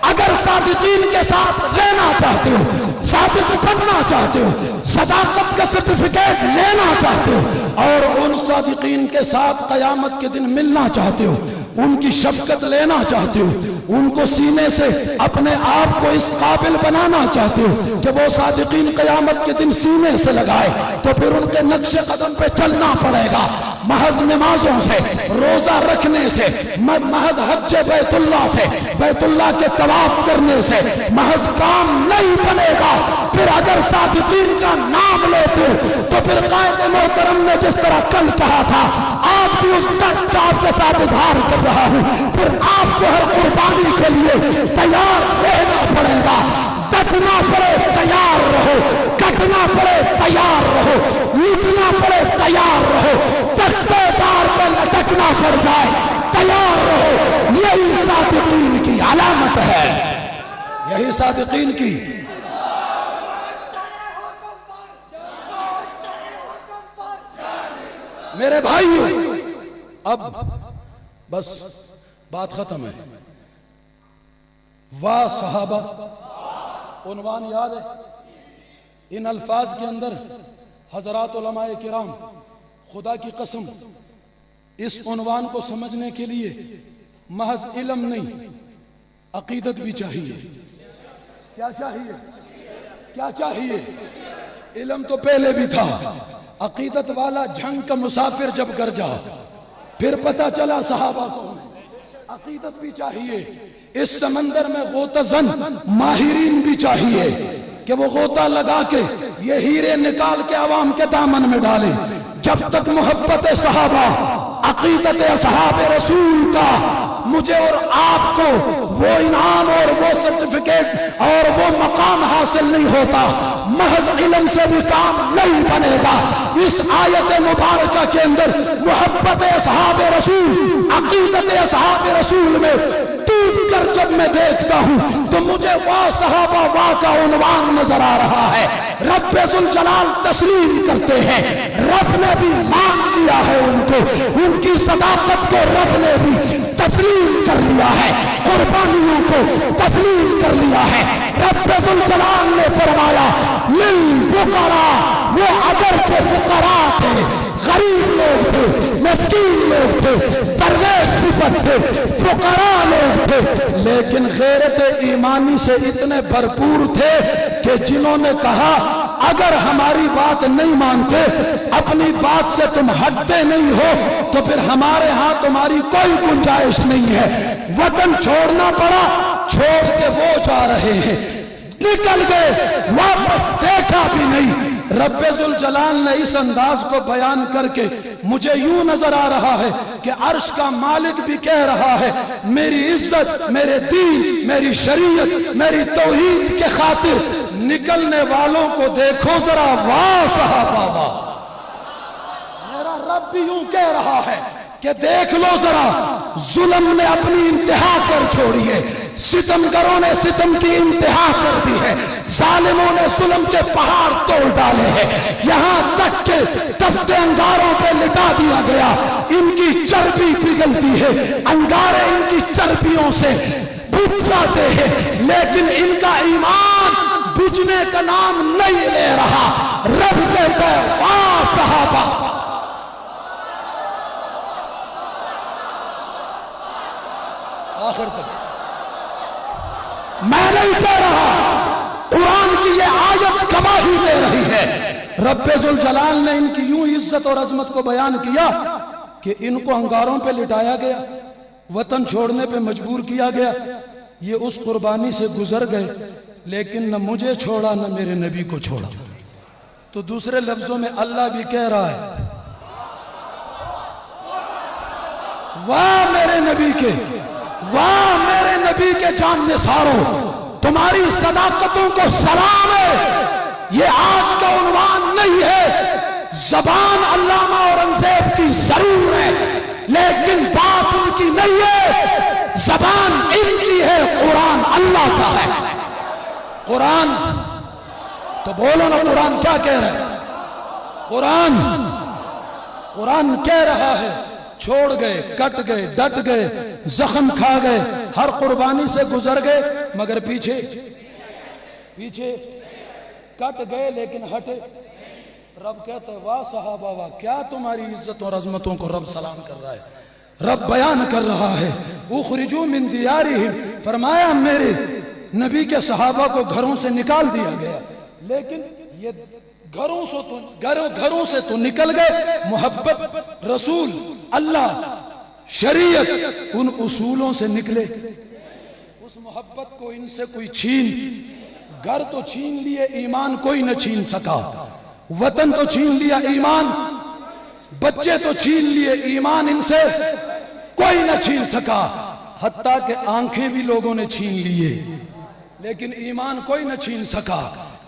اگر صادقین کے ساتھ لینا چاہتے ہو, صادق بننا چاہتے ہو, صداقت کا سرٹیفکیٹ لینا چاہتے ہو, اور ان صادقین کے ساتھ قیامت کے دن ملنا چاہتے ہو, ان کی شفقت لینا چاہتے ہو, ان کو سینے سے اپنے آپ کو اس قابل بنانا چاہتے ہو کہ وہ صادقین قیامت کے دن سینے سے لگائے, تو پھر ان کے نقش قدم پہ چلنا پڑے گا. محض نمازوں سے, روزہ رکھنے سے, محض حج بیت اللہ سے, بیت اللہ کے طواف کرنے سے محض کام نہیں بنے گا. پھر اگر صادقین کا نام لیتے ہو تو پھر قائد محترم نے جس طرح کل کہا تھا, آج بھی اس درد کا آپ کے ساتھ اظہار کر رہا ہوں, پھر آپ کو ہر قربانی کے لیے تیار رہنا پڑے گا. ڈٹنا پڑے تیار رہو, کٹنا پڑے تیار رہو, لوٹنا پڑے تیار رہو, تختے دار پر لٹکنا پڑ جائے تیار رہو. یہی صادقین کی علامت ہے, یہی صادقین کی. میرے بھائیو, اب بس بات ختم ہے. واہ صحابہ عنوان یاد ہے؟ ان الفاظ کے اندر حضرات علماء کرام خدا کی قسم اس عنوان کو سمجھنے کے لیے محض علم نہیں عقیدت بھی چاہیے. کیا چاہیے؟ کیا چاہیے؟ علم تو پہلے بھی تھا, عقیدت والا جھنگ کا مسافر جب گھر جا پھر پتا چلا صحابہ کو. عقیدت بھی چاہیے. اس سمندر میں غوطہ زن ماہرین بھی چاہیے کہ وہ غوطہ لگا کے یہ ہیرے نکال کے عوام کے دامن میں ڈالیں. جب تک محبت صحابہ, عقیدت اصحاب رسول کا مجھے اور آپ کو وہ انعام اور وہ سرٹیفکیٹ اور وہ مقام حاصل نہیں ہوتا, محض علم سے بھی کام نہیں بنے گا. اس آیت مبارکہ کے اندر محبت اصحاب رسول, عقیدت اصحاب رسول میں ٹوٹ کر جب میں دیکھتا ہوں تو مجھے واہ صحابہ واہ کا عنوان نظر آ رہا ہے. رب ذوالجلال تسلیم کرتے ہیں, رب نے بھی مان لیا ہے ان کو, ان کی صداقت کو رب نے بھی تسلیم کر لیا ہے, قربانیوں کو تسلیم کر لیا ہے. رب ذوالجلال نے فرمایا للفقراء, وہ اگرچہ فقراء تھے, غریب لوگ تھے, مسکین لوگ تھے, درویش صفت تھے, فقراء لوگ تھے, لیکن غیرت ایمانی سے اتنے بھرپور تھے کہ جنہوں نے کہا اگر ہماری بات نہیں مانتے, اپنی بات سے تم ہٹتے نہیں ہو, تو پھر ہمارے ہاں تمہاری کوئی گنجائش نہیں ہے. وطن چھوڑنا پڑا, چھوڑ کے وہ جا رہے ہیں, نکل گئے, واپس دیکھا بھی نہیں. رب ذوالجلال نے اس انداز کو بیان کر کے مجھے یوں نظر آ رہا ہے کہ عرش کا مالک بھی کہہ رہا ہے میری عزت, میرے دین, میری شریعت, میری توحید کے خاطر نکلنے والوں کو دیکھو ذرا, واہ صحابہ واہ. میرا رب بھی یوں کہہ رہا ہے کہ دیکھ لو ذرا, ظلم نے اپنی انتہا کر چھوڑی ہے, ستمگروں نے ستم کی انتہا کر دی ہے، ظالموں نے ظلم کے پہاڑ توڑ ڈالے ہیں، یہاں تک کہ تپتے انگاروں پہ لٹا دیا گیا، ان کی چربی پگھلتی ہے، انگارے ان کی چربیوں سے بجھ جاتے ہیں، لیکن ان کا ایمان بجھنے کا نام نہیں لے رہا۔ رب کہتا ہے واہ صحابہ، آخر تک میں نہیں کہہ رہا، قرآن کی یہ آیت گواہی دے رہی ہے۔ رب ذوالجلال نے ان کی یوں عزت اور عظمت کو بیان کیا کہ ان کو انگاروں پہ لٹایا گیا، وطن چھوڑنے پہ مجبور کیا گیا، یہ اس قربانی سے گزر گئے، لیکن نہ مجھے چھوڑا نہ میرے نبی کو چھوڑا۔ تو دوسرے لفظوں میں اللہ بھی کہہ رہا ہے واہ میرے نبی کے، واہ میرے نبی کے جان نثاروں، تمہاری صداقتوں کو سلام ہے۔ یہ آج کا عنوان نہیں ہے، زبان علامہ اورنگزیب کی ضرور ہے لیکن بات ان کی نہیں ہے، زبان ان کی ہے، قرآن اللہ کا ہے۔ قرآن تو بولو نا، قرآن کیا کہہ رہا ہے؟ قرآن کہہ رہا ہے چھوڑ گئے، کٹ گئے، ڈٹ گئے، زخم کھا گئے، ہر قربانی سے گزر گئے، مگر پیچھے کٹ گئے لیکن ہٹے۔ رب کہتا ہے واہ صحابہ واہ، کیا تمہاری عزت اور عظمتوں کو رب سلام کر رہا ہے۔ رب بیان کر رہا ہے اخرجوا من دیارہم، فرمایا میرے نبی کے صحابہ کو گھروں سے نکال دیا گیا، لیکن یہ گھروں سے تو نکل گئے، محبت، رسول، اللہ، شریعت، ان اصولوں سے نکلے۔ اس محبت کو ان سے کوئی گھر تو چھین لیے، ایمان کوئی نہ چھین سکا، وطن تو چھین لیا، ایمان، بچے تو چھین لیے، ایمان ان سے کوئی نہ چھین سکا، حتیٰ کہ آنکھیں بھی لوگوں نے چھین لیے لیکن ایمان کوئی نہ چھین سکا،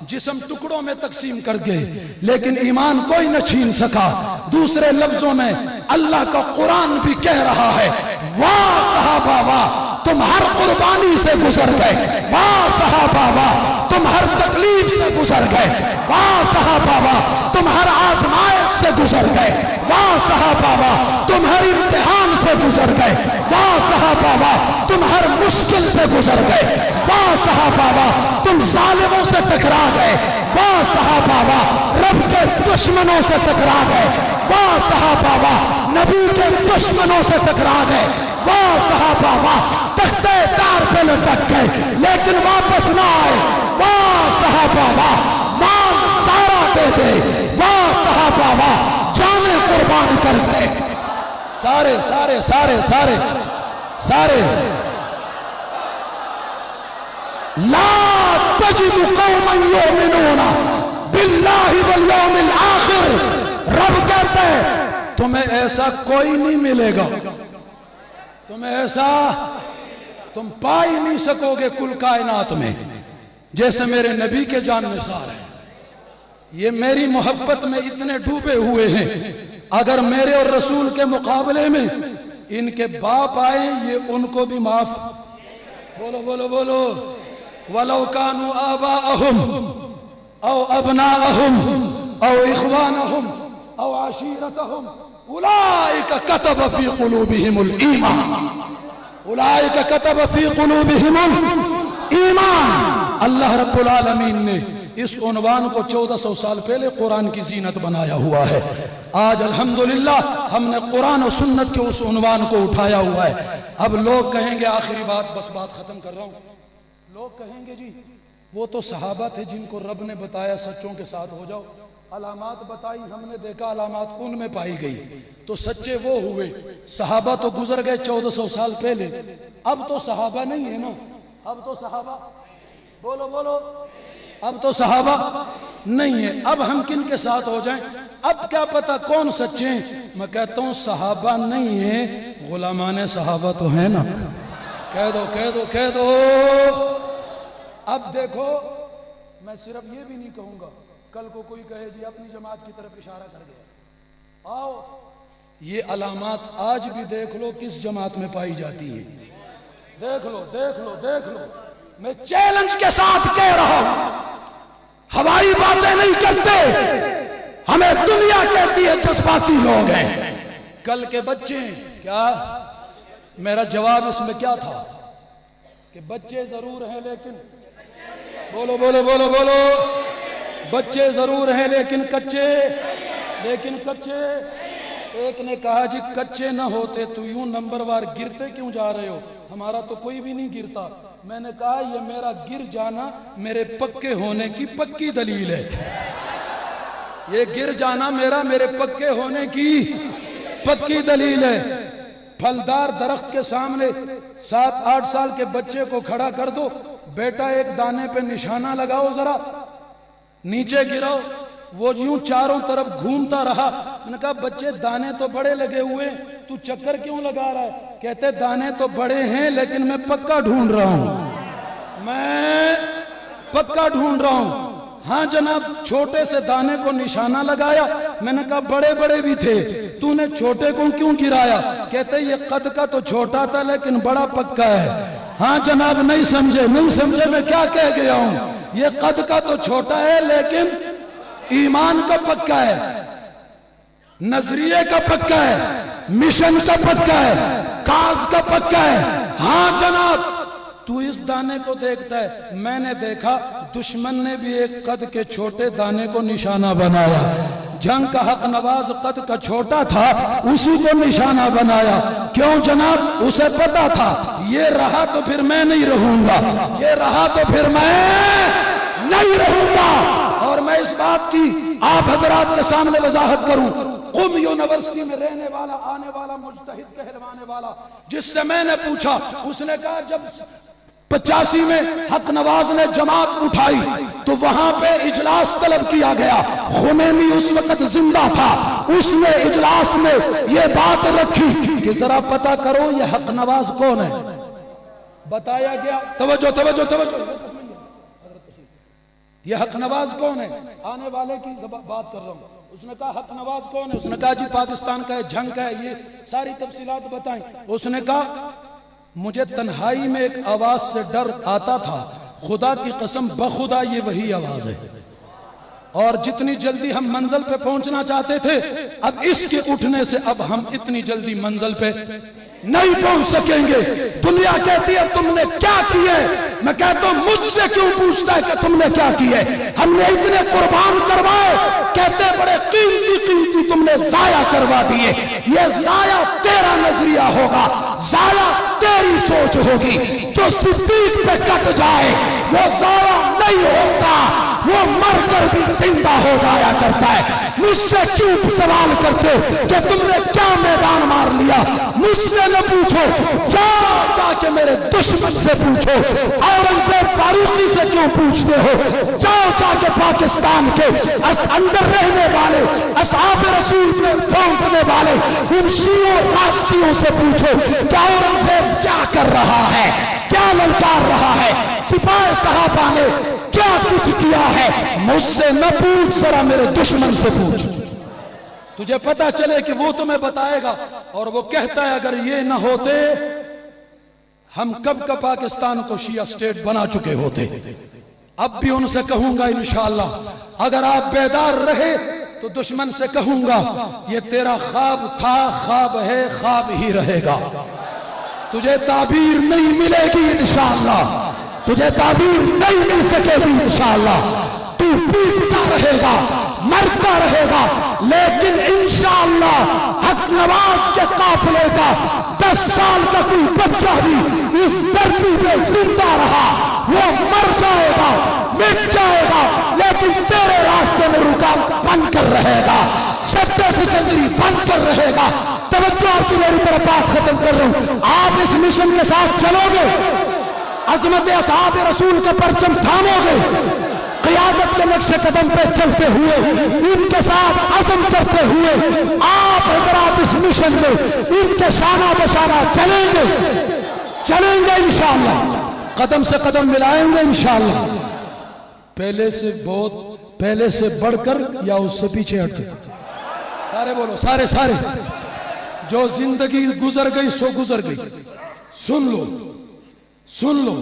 جسم ٹکڑوں میں تقسیم کر گئے لیکن ایمان کوئی نہ چھین سکا۔ دوسرے لفظوں میں اللہ کا قرآن بھی کہہ رہا ہے واہ صحابہ واہ، تم ہر قربانی سے گزر گئے، واہ صحابہ واہ، تم ہر تکلیف سے گزر گئے، واہ صحابہ واہ، تم ہر آزمائش سے گزر گئے، واہ صحابہ واہ، تم ہر امتحان سے گزر گئے، واہ صحابہ واہ، تم ہر مشکل سے گزر گئے، واہ صحابہ واہ، تم ظالموں سے ٹکرا گئے، واہ صحابہ واہ، رب کے دشمنوں سے ٹکرا گئے، واہ صحابہ واہ، نبی کے دشمنوں سے ٹکرا گئے، واہ صحابہ واہ، تختے دار پہ لٹک گئے لیکن واپس نہ آئے، واہ صحابہ واہ، مال سارا دے دے، واہ صحابہ واہ، جانیں قربان کر گئے، سارے سارے سارے سارے سارے۔ لا تجد قوما یؤمنون باللہ والیوم الآخر، رب کہتا ہے تمہیں ایسا کوئی نہیں ملے گا، تمہیں ایسا تم پا ہی نہیں سکو گے کل کائنات میں جیسے میرے نبی کے جان نثار ہیں۔ یہ میری محبت میں اتنے ڈوبے ہوئے ہیں، اگر میرے اور رسول کے مقابلے میں ان کے باپ آئیں یہ ان کو بھی معاف، بولو بولو بولو، وَلَوْ كَانُوا آبَاءَهُمْ أَوْ أَبْنَاءَهُمْ أَوْ إِخْوَانَهُمْ أَوْ عَشِيرَتَهُمْ أُولَئِكَ كَتَبَ فِي قُلُوبِهِمُ الْإِيمَانَ، أُولَئِكَ كَتَبَ فِي قُلُوبِهِمُ الْإِيمَانَ۔ اللہ رب العالمین نے اس عنوان کو 1400 سال پہلے قرآن کی زینت بنایا ہوا ہے۔ آج الحمدللہ ہم نے قرآن و سنت کے اس عنوان کو اٹھایا ہوا ہے۔ اب لوگ کہیں گے، آخری بات، بس بات ختم کر رہا ہوں، لوگ کہیں گے جی وہ تو صحابہ تھے جن کو رب نے بتایا سچوں کے ساتھ ہو جاؤ، علامات بتائی ہم نے دیکھا علامات ان میں پائی گئی تو سچے وہ ہوئے، صحابہ تو گزر گئے 1400 سال پہلے، اب تو صحابہ نہیں ہے نا، اب تو صحابہ، بولو بولو، اب تو صحابہ نہیں ہے، اب ہم کن کے ساتھ ہو جائیں؟ اب کیا پتا کون سچے ہیں؟ میں کہتا ہوں صحابہ نہیں ہیں، غلامان صحابہ تو ہیں نا، کہہ دو کہہ دو کہہ دو۔ اب دیکھو میں صرف یہ بھی نہیں کہوں گا کل کو کوئی کہے جی اپنی جماعت کی طرف اشارہ کر گیا، آؤ یہ علامات آج بھی دیکھ لو کس جماعت میں پائی جاتی ہے، دیکھ لو دیکھ لو دیکھ لو، میں چیلنج کے ساتھ کہہ رہا ہوں، ہوائی باتیں نہیں کرتے، ہمیں دنیا کہتی ہے جذباتی لوگ ہیں۔ کل کے بچے کیا، میرا جواب اس میں کیا تھا کہ بچے ضرور ہیں لیکن، بولو بولو بولو بولو، بچے ضرور ہیں لیکن کچے، لیکن کچے۔ ایک نے کہا جی کچے نہ ہوتے تو یوں نمبر وار گرتے کیوں جا رہے ہو، ہمارا تو کوئی بھی نہیں گرتا۔ میں نے کہا یہ میرا گر جانا میرے پکے ہونے کی پکی دلیل ہے، یہ گر جانا میرے پکے ہونے کی پکی دلیل ہے۔ پھلدار درخت کے سامنے 7-8 سال کے بچے کو کھڑا کر دو، بیٹا ایک دانے پہ نشانہ لگاؤ، ذرا نیچے گراؤ، وہ یوں چاروں طرف گھومتا رہا۔ میں نے کہا بچے دانے تو بڑے لگے ہوئے، تو چکر کیوں لگا رہا ہے؟ کہتے دانے تو بڑے ہیں لیکن میں پکا ڈھونڈ رہا ہوں، میں پکا ڈھونڈ رہا ہوں۔ ہاں جناب، چھوٹے سے دانے کو نشانہ لگایا۔ میں نے کہا بڑے بڑے بھی تھے، تو نے چھوٹے کو کیوں گرایا؟ کہتے یہ قد کا تو چھوٹا تھا لیکن بڑا پکا ہے۔ ہاں جناب، نہیں سمجھے نہیں سمجھے میں کیا کہہ گیا ہوں؟ یہ قد کا تو چھوٹا ہے لیکن ایمان کا پکا ہے، نظریے کا پکا ہے، مشن کا پکا ہے، کاز کا پکا ہے۔ ہاں جناب، تو اس دانے کو دیکھتا ہے، میں نے دیکھا دشمن نے بھی ایک قد کے چھوٹے دانے کو نشانہ بنایا۔ جنگ کا حق نواز قد کا چھوٹا تھا، اسی کو نشانہ بنایا۔ کیوں جناب؟ اسے پتا تھا یہ رہا تو پھر میں نہیں رہوں گا، یہ رہا تو پھر میں نہیں رہوں گا۔ اور میں اس بات کی آپ حضرات کے سامنے وضاحت کروں، قم یونیورسٹی میں رہنے والا، آنے والا، مجتہد کہلوانے والا، جس سے میں نے پوچھا، اس نے کہا جب 85 میں حق نواز نے جماعت اٹھائی تو وہاں پہ اجلاس طلب کیا گیا، خمینی اس وقت زندہ تھا، اس نے اجلاس میں یہ بات رکھی کہ ذرا پتا کرو یہ حق نواز کون ہے۔ بتایا گیا، توجہ توجہ توجہ، یہ حق نواز کون ہے؟ آنے والے کی بات کر رہا ہوں۔ اس نے کہا حق نواز کون ہے؟ اس نے کہا جی پاکستان کا ہے، جنگ کا ہے، یہ ساری تفصیلات بتائیں۔ اس نے کہا مجھے تنہائی میں ایک آواز سے ڈر آتا تھا، خدا کی قسم بخدا یہ وہی آواز ہے، اور جتنی جلدی ہم منزل پہ پہنچنا چاہتے تھے، اب اس کے اٹھنے سے اب ہم اتنی جلدی منزل پہ نہیں پہنچ سکیں گے۔ دنیا کہتی ہے تم نے کیا کیے، میں کہتا ہوں مجھ سے کیوں پوچھتا ہے کہ تم نے کیا کیے؟ ہم نے اتنے قربان کروائے، کہتے بڑے قیمتی تم نے ضائع کروا دیے۔ یہ ضائع تیرا نظریہ ہوگا، ضائع تیری سوچ ہوگی۔ جو صدیق پہ کٹ جائے وہ ضائع نہیں ہوتا، وہ مر کر بھی زندہ ہو جایا کرتا ہے۔ مجھ سے کیوں سوال کرتے کہ تم نے کیا میدان مار لیا؟ مجھ سے نہ پوچھو، جا کے میرے دشمن سے پوچھو۔ اورنگزیب فاروقی سے کیوں پوچھتے ہو؟ جا کے پاکستان کے اندر رہنے والے، اصحاب رسول میں پھونکنے والے ان شیعوں رافضیوں سے پوچھو کہ اورنگزیب کیا کر رہا ہے، کیا للکار رہا ہے، سپاہ صحابہ نے کیا کچھ کیا ہے۔ مجھ سے نہ پوچھ، ذرا میرے دشمن سے پوچھ، تجھے پتا چلے کہ وہ تمہیں بتائے گا۔ اور وہ کہتا ہے اگر یہ نہ ہوتے ہم کب کا پاکستان کو شیعہ سٹیٹ بنا چکے ہوتے۔ اب بھی ان سے کہوں گا انشاءاللہ اگر آپ بیدار رہے تو دشمن سے کہوں گا یہ تیرا خواب تھا، خواب ہے، خواب ہی رہے گا، تجھے تعبیر نہیں ملے گی انشاءاللہ، تجھے تعبیر نہیں مل سکے گی انشاءاللہ۔ تو پیٹتا رہے گا، مرتا رہے گا، لیکن انشاءاللہ حق نواز کے قافلے کا 10 سال کا کوئی بچہ بھی اس دھرتی پہ زندہ رہا، وہ مر جائے گا، مٹ جائے گا، لیکن تیرے راستے میں رکاوٹ بن کر رہے گا، شبد سکندری بن کر رہے گا۔ توجہ آپ کی میری طرف بات ختم کر رہا ہوں، آپ اس مشن کے ساتھ چلو گے، عظمت اصحاب رسول کا پرچم تھامو گے، قیادت کے نقش قدم پہ چلتے ہوئے، ان کے ساتھ عزم کرتے ہوئے آپ حضرات اس مشن میں ان کے شانہ بشانہ چلیں گے انشاءاللہ، قدم سے قدم ملائیں گے انشاءاللہ۔ پہلے سے بڑھ کر یا اس سے پیچھے ہٹ کے، سارے بولو، سارے جو زندگی گزر گئی سو گزر گئی۔ سن لو، سن لو،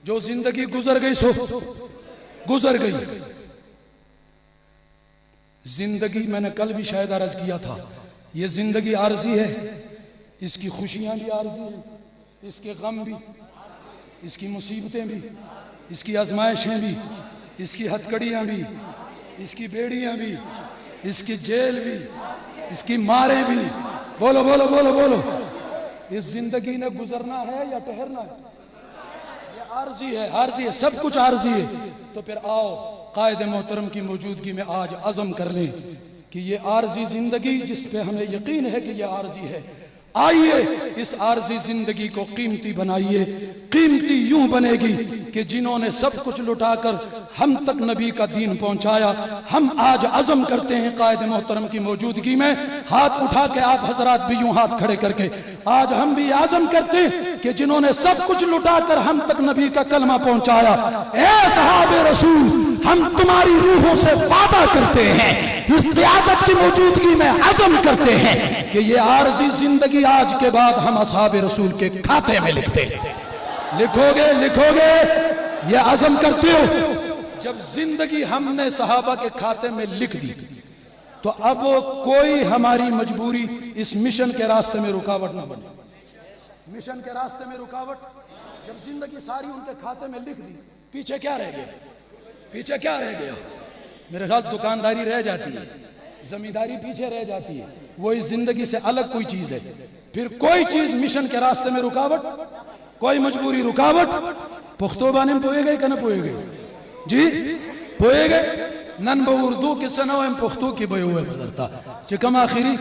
جو زندگی گزر گئی سو گزر گئی. زندگی میں نے کل بھی شاید عرض کیا تھا، یہ زندگی عارضی ہے، اس کی خوشیاں بھی عارضی ہیں، اس کے غم بھی، اس کی مصیبتیں بھی، اس کی آزمائشیں بھی، اس کی ہتھکڑیاں بھی، اس کی بیڑیاں بھی، اس کی جیل بھی، اس کی ماریں بھی. بولو بولو بولو بولو. اس زندگی نے گزرنا ہے یا ٹھہرنا ہے؟ یہ عارضی ہے، عارضی ہے، سب کچھ عارضی ہے. تو پھر آؤ قائد محترم کی موجودگی میں آج عزم کر لیں کہ یہ عارضی زندگی جس پہ ہمیں یقین ہے کہ یہ عارضی ہے، آئیے اس عارضی زندگی کو قیمتی بنائیے. قیمتی یوں بنے گی کہ جنہوں نے سب کچھ لٹا کر ہم تک نبی کا دین پہنچایا، ہم آج عزم کرتے ہیں قائد محترم کی موجودگی میں، ہاتھ اٹھا کے آپ حضرات بھی یوں ہاتھ کھڑے کر کے آج ہم بھی عزم کرتے ہیں کہ جنہوں نے سب کچھ لٹا کر ہم تک نبی کا کلمہ پہنچایا، اے صحاب رسول، ہم تمہاری روحوں سے وعدہ کرتے ہیں، اس قیادت کی موجودگی میں عزم کرتے ہیں کہ یہ عارضی زندگی آج کے بعد ہم اصحاب رسول کے کھاتے میں لکھتے ہیں. لکھو گے یہ عزم کرتے ہو. جب زندگی ہم نے صحابہ کے کھاتے میں لکھ دی تو اب کوئی ہماری مجبوری اس مشن کے راستے میں رکاوٹ نہ بنے. مشن کے راستے میں رکاوٹ، جب زندگی ساری ان کے کھاتے میں لکھ دی، پیچھے کیا رہ گیا؟ پیچھے کیا رہ گیا؟ میرے خیال دکانداری رہ جاتی ہے، زمینداری پیچھے رہ جاتی ہے، وہ اس زندگی سے الگ کوئی چیز ہے. پھر کوئی چیز مشن کے راستے میں رکاوٹ، کوئی مجبوری رکاوٹ. پختو بانے پوئے گئے کہ نہ پوئے گئے؟ جی پوئے گئے. نن با اردو کی سنوائم پختو کی بے ہوئے بدلتا چکم آخری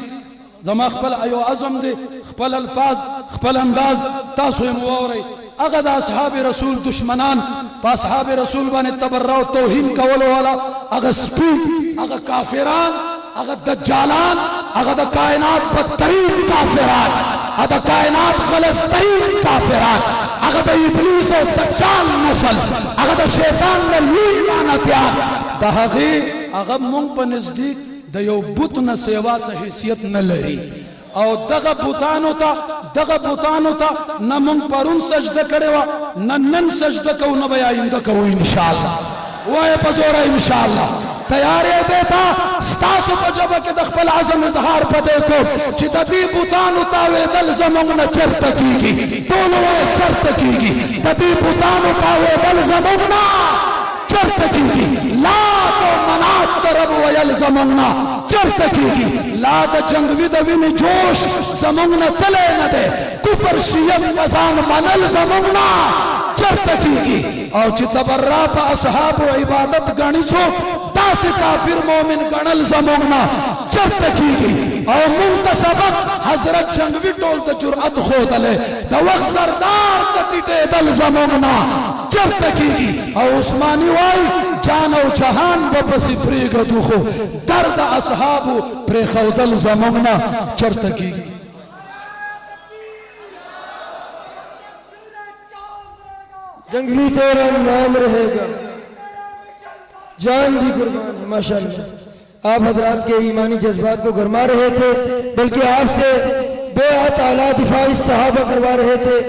زما خپل ایو عظم دے، خپل الفاظ، خپل انداز تاسو موارے اغد اصحاب رسول دشمنان پا اصحاب رسول بانے تبرع و توہین کولو والا اغد سپید، اغد کافران، اغد دجالان، اغد کائنات بدترین کافران، اغد کائنات خلصترین کافران، اغد ابلیس و دجال نسل، اغد شیطان نے لوئی مانتیان دہغی اغد منگ پا نزدیک دیو بت نہ سیوا سے حیثیت نہ لری. او دغا بوتانو تا نہ منگ پرون سجدہ کرے وا نہ نن سجدہ کو نہ بیا اندہ کو انشاءاللہ وائے پزورا انشاءاللہ. تیارے دیتا ستاسو پجبہ کے دخپل عظم اظہار پدے کو چیتا دی بوتانو تاوے دل زمونگ نہ چرت کی گی، بولو چرت کی گی. تدی بوتانو تاوے دل زمونگ نہ چرت کی گی، لا تو منات ترب ویلزمونگنا چرت کی گی. لا دا جنگوی دوین جوش زمونگنا تلے نہ دے، کفر شیعت مزان منل زمونگنا چرت کی گی. اور چی تبرہ پا اصحاب و عبادت گانی سو تاس کافر مومن گنل زمونگنا چرت کی گی. اور منتصبت حضرت جنگوی ٹول تا جرعت خود لے دا وقت سردار تا ٹیٹے دل زمونگنا چرت کی گی. اور عثمانی وائی جان و جہان بپسی پریگ دوخو درد اصحابو پریخو دل زمونگنا چرت کی گی. جنگلی تیرا نام رہے گا، جان بھی قربان ہے. ماشاءاللہ آپ حضرات کے ایمانی جذبات کو گرما رہے تھے، بلکہ آپ سے بیعت اعلیٰ دفاعی صحابہ کروا رہے تھے.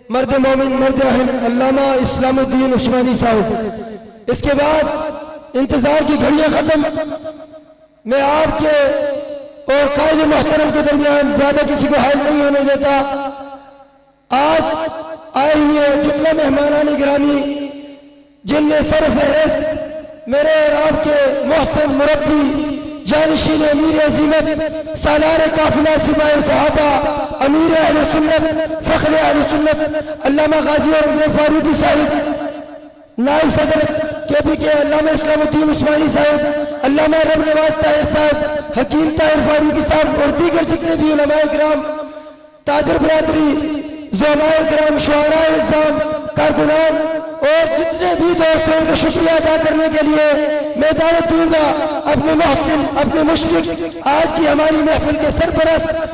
مرد مومن، مرد اہم، علامہ اسلام الدین عثمانی صاحب. اس کے بعد انتظار کی گھڑیاں ختم. میں آپ کے اور قائد محترم کے درمیان زیادہ کسی کو حائل نہیں ہونے دیتا. آج آئے ہوئے جملہ مہمانان گرامی جن میں سر فہرست میرے اور آپ کے محسن مربی، جانشین امیر عظیمت، سالار قافلہ سپاہ صحابہ، امیر اہل سنت، فخر اہل سنت علامہ غازی اور فاروقی صاحب، نائب صدر کے علامہ اسلام الدین عثمانی صاحب، علامہ رب نواز طاہر صاحب، حکیم طاہر فاروقی صاحب اور دیگر جتنے بھی علماء کرام، تاجر برادری، زعماء کرام، شعراء اسلام، کارکنان اور جتنے بھی دوستوں کا شکریہ ادا کرنے کے لیے میں دعوت دوں گا اپنے محسن، اپنے مشرق، آج کی ہماری محفل کے سرپرست